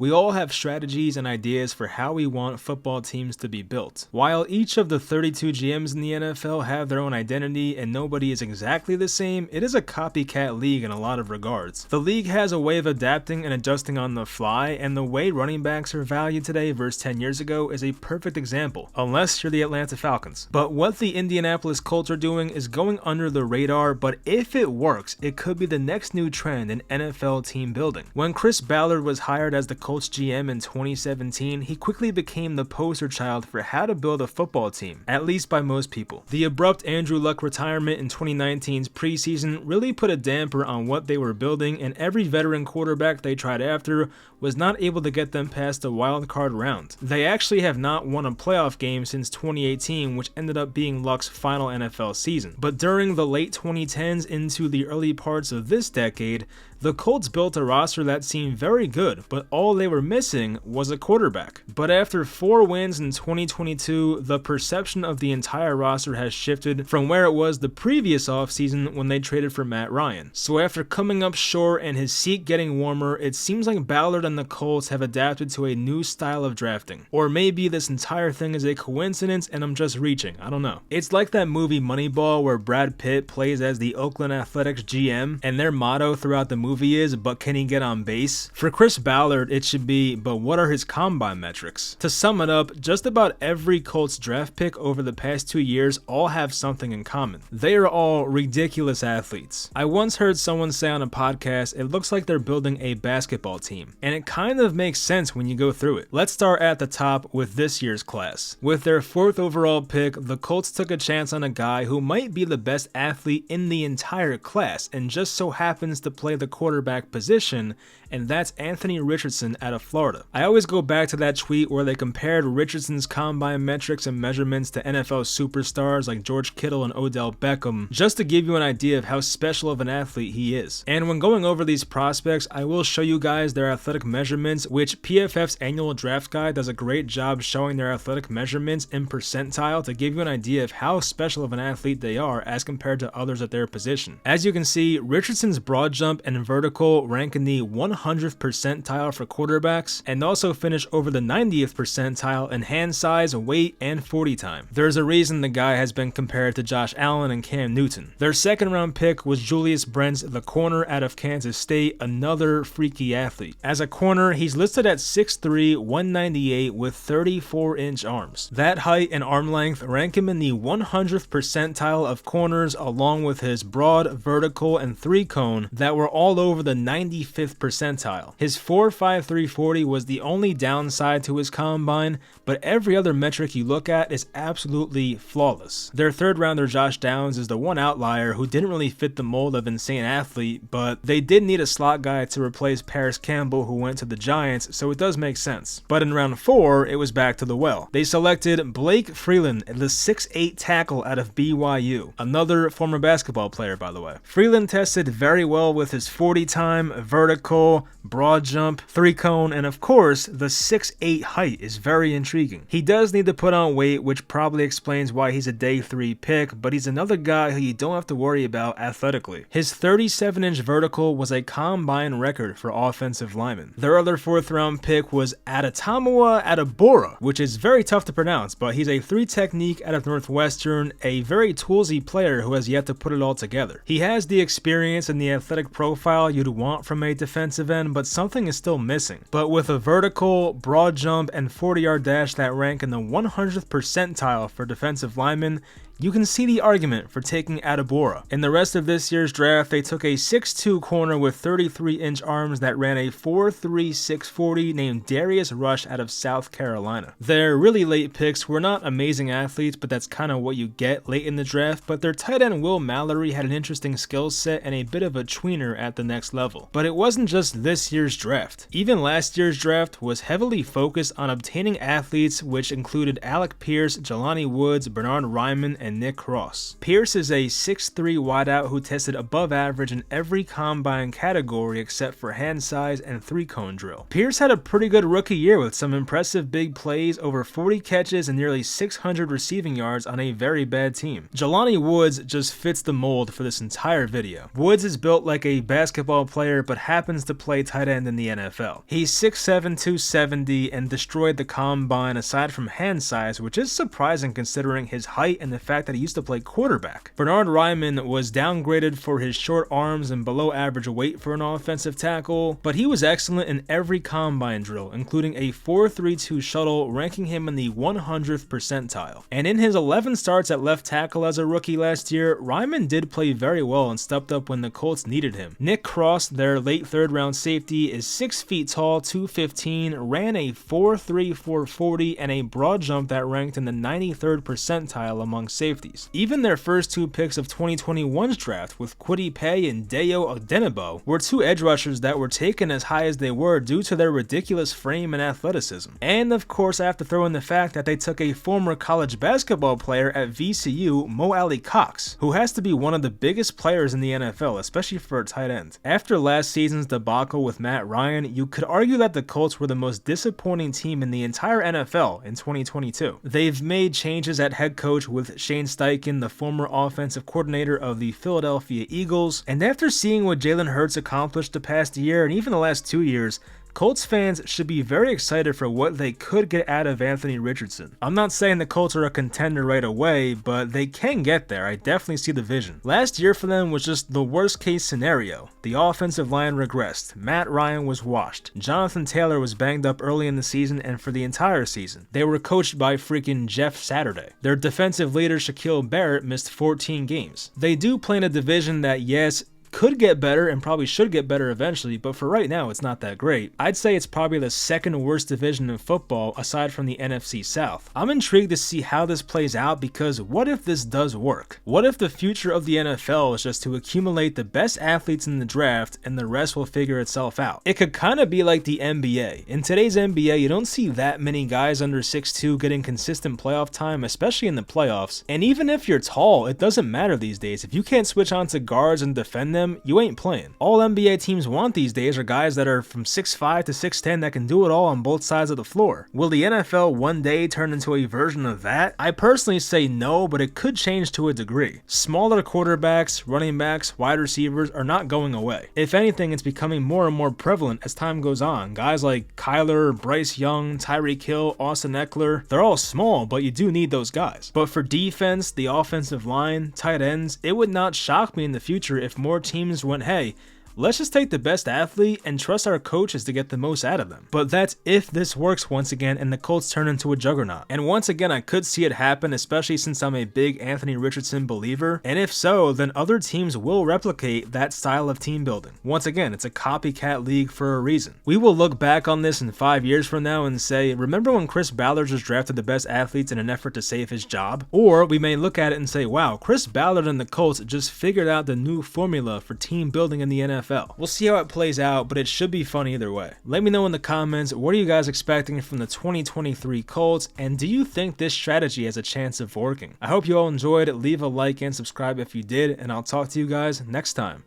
We all have strategies and ideas for how we want football teams to be built. While each of the 32 GMs in the NFL have their own identity and nobody is exactly the same, it is a copycat league in a lot of regards. The league has a way of adapting and adjusting on the fly, and the way running backs are valued today versus 10 years ago is a perfect example, unless you're the Atlanta Falcons. But what the Indianapolis Colts are doing is going under the radar, but if it works, it could be the next new trend in NFL team building. When Chris Ballard was hired as the Colts GM in 2017, he quickly became the poster child for how to build a football team, at least by most people. The abrupt Andrew Luck retirement in 2019's preseason really put a damper on what they were building, and every veteran quarterback they tried after was not able to get them past the wild card round. They actually have not won a playoff game since 2018, which ended up being Luck's final NFL season. But during the late 2010s into the early parts of this decade, the Colts built a roster that seemed very good, but all they were missing was a quarterback. But after 4 wins in 2022, the perception of the entire roster has shifted from where it was the previous offseason when they traded for Matt Ryan. So after coming up short and his seat getting warmer, it seems like Ballard and the Colts have adapted to a new style of drafting. Or maybe this entire thing is a coincidence and I'm just reaching, I don't know. It's like that movie Moneyball where Brad Pitt plays as the Oakland Athletics GM and their motto throughout the movie is, but can he get on base? For Chris Ballard, it should be, but what are his combine metrics? To sum it up, just about every Colts draft pick over the past 2 years all have something in common. They are all ridiculous athletes. I once heard someone say on a podcast, it looks like they're building a basketball team, and it kind of makes sense when you go through it. Let's start at the top with this year's class. With their 4th overall pick, the Colts took a chance on a guy who might be the best athlete in the entire class, and just so happens to play the quarterback position, and that's Anthony Richardson out of Florida. I always go back to that tweet where they compared Richardson's combine metrics and measurements to NFL superstars like George Kittle and Odell Beckham, just to give you an idea of how special of an athlete he is. And when going over these prospects, I will show you guys their athletic measurements, which PFF's annual draft guide does a great job showing their athletic measurements in percentile to give you an idea of how special of an athlete they are as compared to others at their position. As you can see, Richardson's broad jump and vertical rank in the 100th percentile for quarterbacks, and also finish over the 90th percentile in hand size, weight, and 40 time. There's a reason the guy has been compared to Josh Allen and Cam Newton. Their 2nd round pick was Julius Brents, the corner out of Kansas State, another freaky athlete. As a corner, he's listed at 6'3", 198 with 34-inch arms. That height and arm length rank him in the 100th percentile of corners, along with his broad, vertical, and 3-cone that were all over the 95th percentile. His 4.53 40 was the only downside to his combine, but every other metric you look at is absolutely flawless. Their 3rd rounder Josh Downs is the one outlier who didn't really fit the mold of insane athlete, but they did need a slot guy to replace Paris Campbell, who went to the Giants, so it does make sense. But in round 4, it was back to the well. They selected Blake Freeland, the 6'8" tackle out of BYU, another former basketball player, by the way. Freeland tested very well with his 40 time, vertical, broad jump, 3-cone, and of course, the 6'8" height is very intriguing. He does need to put on weight, which probably explains why he's a day 3 pick, but he's another guy who you don't have to worry about athletically. His 37-inch vertical was a combine record for offensive linemen. Their other 4th round pick was Adetomiwa Adebora, which is very tough to pronounce, but he's a 3 technique out of Northwestern, a very toolsy player who has yet to put it all together. He has the experience and the athletic profile you'd want from a defensive end, but something is still missing. But with a vertical, broad jump, and 40-yard dash that rank in the 100th percentile for defensive linemen, you can see the argument for taking Adebora. In the rest of this year's draft, they took a 6'2" corner with 33-inch arms that ran a 4.3 640 named Darius Rush out of South Carolina. Their really late picks were not amazing athletes, but that's kind of what you get late in the draft, but their tight end Will Mallory had an interesting skill set and a bit of a tweener at the next level. But it wasn't just this year's draft. Even last year's draft was heavily focused on obtaining athletes, which included Alec Pierce, Jelani Woods, Bernard Ryman, and and Nick Ross. Pierce is a 6'3" wideout who tested above average in every combine category except for hand size and 3-cone drill. Pierce had a pretty good rookie year with some impressive big plays, over 40 catches and nearly 600 receiving yards on a very bad team. Jelani Woods just fits the mold for this entire video. Woods is built like a basketball player but happens to play tight end in the NFL. He's 6'7", 270 and destroyed the combine aside from hand size, which is surprising considering his height and the fact that he used to play quarterback. Bernhard Raimann was downgraded for his short arms and below average weight for an offensive tackle, but he was excellent in every combine drill, including a 4.32 shuttle, ranking him in the 100th percentile. And in his 11 starts at left tackle as a rookie last year, Raimann did play very well and stepped up when the Colts needed him. Nick Cross, their late 3rd round safety, is 6 feet tall, 215, ran a 4.3 4.40 and a broad jump that ranked in the 93rd percentile among safeties. Even their first 2 picks of 2021's draft with Kwity Paye and Dayo Odenigbo were 2 edge rushers that were taken as high as they were due to their ridiculous frame and athleticism. And of course I have to throw in the fact that they took a former college basketball player at VCU, Mo Alley Cox, who has to be one of the biggest players in the NFL, especially for a tight end. After last season's debacle with Matt Ryan, you could argue that the Colts were the most disappointing team in the entire NFL in 2022. They've made changes at head coach with Shane Steichen, the former offensive coordinator of the Philadelphia Eagles, and after seeing what Jalen Hurts accomplished the past year and even the last 2 years, Colts fans should be very excited for what they could get out of Anthony Richardson. I'm not saying the Colts are a contender right away, but they can get there. I definitely see the vision. Last year for them was just the worst case scenario. The offensive line regressed. Matt Ryan was washed. Jonathan Taylor was banged up early in the season and for the entire season. They were coached by freaking Jeff Saturday. Their defensive leader Shaquille Barrett missed 14 games. They do play in a division that, yes, could get better and probably should get better eventually, but for right now it's not that great. I'd say it's probably the 2nd worst division in football aside from the NFC South. I'm intrigued to see how this plays out because what if this does work? What if the future of the NFL is just to accumulate the best athletes in the draft and the rest will figure itself out? It could kind of be like the NBA. In today's NBA, you don't see that many guys under 6'2" getting consistent playoff time, especially in the playoffs. And even if you're tall, it doesn't matter these days. If you can't switch on to guards and defend them, you ain't playing. All NBA teams want these days are guys that are from 6'5" to 6'10" that can do it all on both sides of the floor. Will the NFL one day turn into a version of that? I personally say no, but it could change to a degree. Smaller quarterbacks, running backs, wide receivers are not going away. If anything, it's becoming more and more prevalent as time goes on. Guys like Kyler, Bryce Young, Tyreek Hill, Austin Eckler, they're all small, but you do need those guys. But for defense, the offensive line, tight ends, it would not shock me in the future if more teams went, hey, let's just take the best athlete and trust our coaches to get the most out of them. But that's if this works once again and the Colts turn into a juggernaut. And once again, I could see it happen, especially since I'm a big Anthony Richardson believer. And if so, then other teams will replicate that style of team building. Once again, it's a copycat league for a reason. We will look back on this in 5 years from now and say, remember when Chris Ballard just drafted the best athletes in an effort to save his job? Or we may look at it and say, wow, Chris Ballard and the Colts just figured out the new formula for team building in the NFL. We'll see how it plays out, but it should be fun either way. Let me know in the comments, what are you guys expecting from the 2023 Colts, and do you think this strategy has a chance of working? I hope you all enjoyed. Leave a like and subscribe if you did, and I'll talk to you guys next time.